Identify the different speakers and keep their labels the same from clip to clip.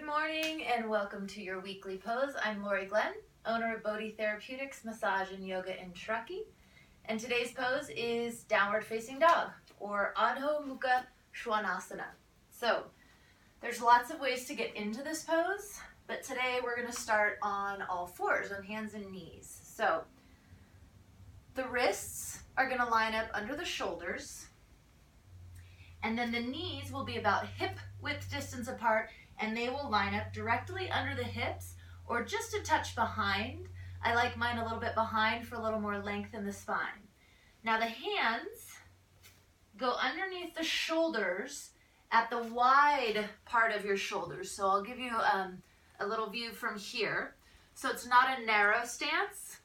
Speaker 1: morning and welcome to your weekly pose. I'm Lori Glenn, owner of Bodhi Therapeutics, Massage and Yoga in Truckee. And today's pose is Downward Facing Dog, or Adho, Mukha, Svanasana. So there's lots of ways to get into this pose, but today we're going to start on all fours, on hands and knees. So the wrists are going to line up under the shoulders, and then the knees will be about hip width distance apart, and they will line up directly under the hips or just a touch behind. I like mine a little bit behind for a little more length in the spine. Now the hands go underneath the shoulders at the wide part of your shoulders. So I'll give you a little view from here. So it's not a narrow stance,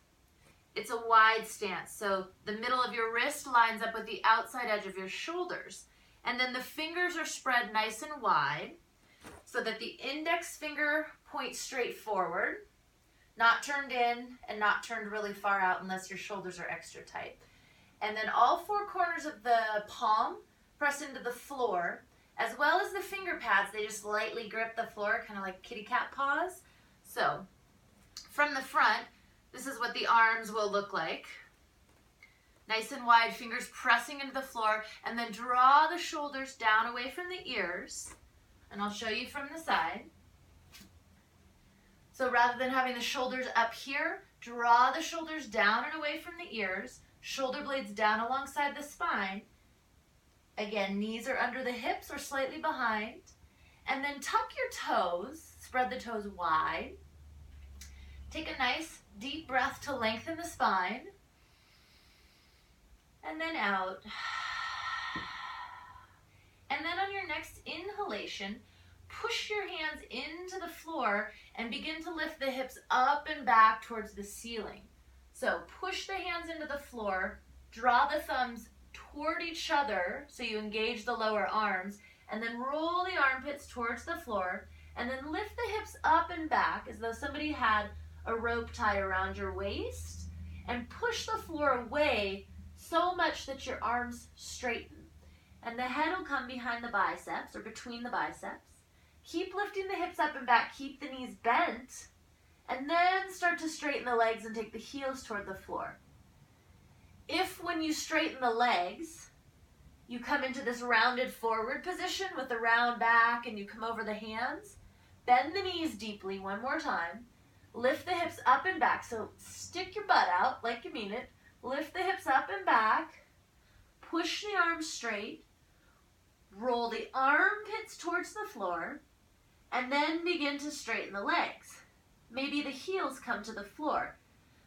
Speaker 1: it's a wide stance. So the middle of your wrist lines up with the outside edge of your shoulders. And then the fingers are spread nice and wide so that the index finger points straight forward, not turned in and not turned really far out unless your shoulders are extra tight. And then all four corners of the palm press into the floor, as well as the finger pads. They just lightly grip the floor, kind of like kitty cat paws. So from the front, this is what the arms will look like. Nice and wide, fingers pressing into the floor, and then draw the shoulders down away from the ears. And I'll show you from the side. So rather than having the shoulders up here, draw the shoulders down and away from the ears, shoulder blades down alongside the spine. Again, knees are under the hips or slightly behind. And then tuck your toes, spread the toes wide. Take a nice deep breath to lengthen the spine. And then out. And then on your next inhalation, push your hands into the floor and begin to lift the hips up and back towards the ceiling. So push the hands into the floor, draw the thumbs toward each other so you engage the lower arms, and then roll the armpits towards the floor, and then lift the hips up and back as though somebody had a rope tied around your waist, and push the floor away so much that your arms straighten. And the head will come behind the biceps or between the biceps. Keep lifting the hips up and back, keep the knees bent, and then start to straighten the legs and take the heels toward the floor. If when you straighten the legs, you come into this rounded forward position with the round back and you come over the hands, bend the knees deeply one more time, lift the hips up and back. So stick your butt out like you mean it, lift the hips up and back, push the arms straight, roll the armpits towards the floor, and then begin to straighten the legs. Maybe the heels come to the floor.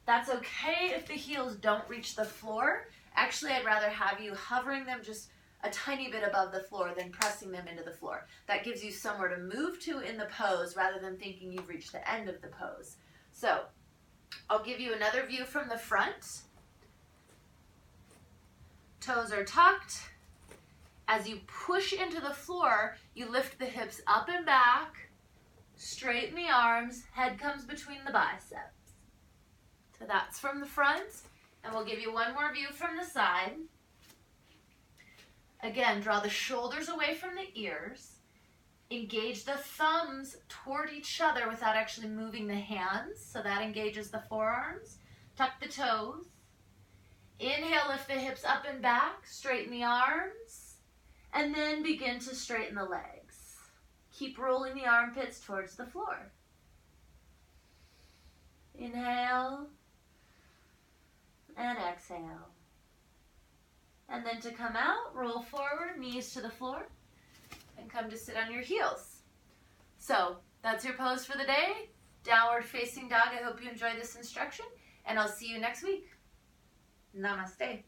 Speaker 1: That's okay if the heels don't reach the floor. Actually, I'd rather have you hovering them just a tiny bit above the floor than pressing them into the floor. That gives you somewhere to move to in the pose rather than thinking you've reached the end of the pose. So I'll give you another view from the front. Toes are tucked. As you push into the floor, you lift the hips up and back, straighten the arms, head comes between the biceps. So that's from the front, and we'll give you one more view from the side. Again, draw the shoulders away from the ears, engage the thumbs toward each other without actually moving the hands, so that engages the forearms. Tuck the toes. Inhale, lift the hips up and back, straighten the arms, and then begin to straighten the legs. Keep rolling the armpits towards the floor. Inhale and exhale. And then to come out, roll forward, knees to the floor, and come to sit on your heels. So that's your pose for the day. Downward facing dog. I hope you enjoyed this instruction, and I'll see you next week. Namaste.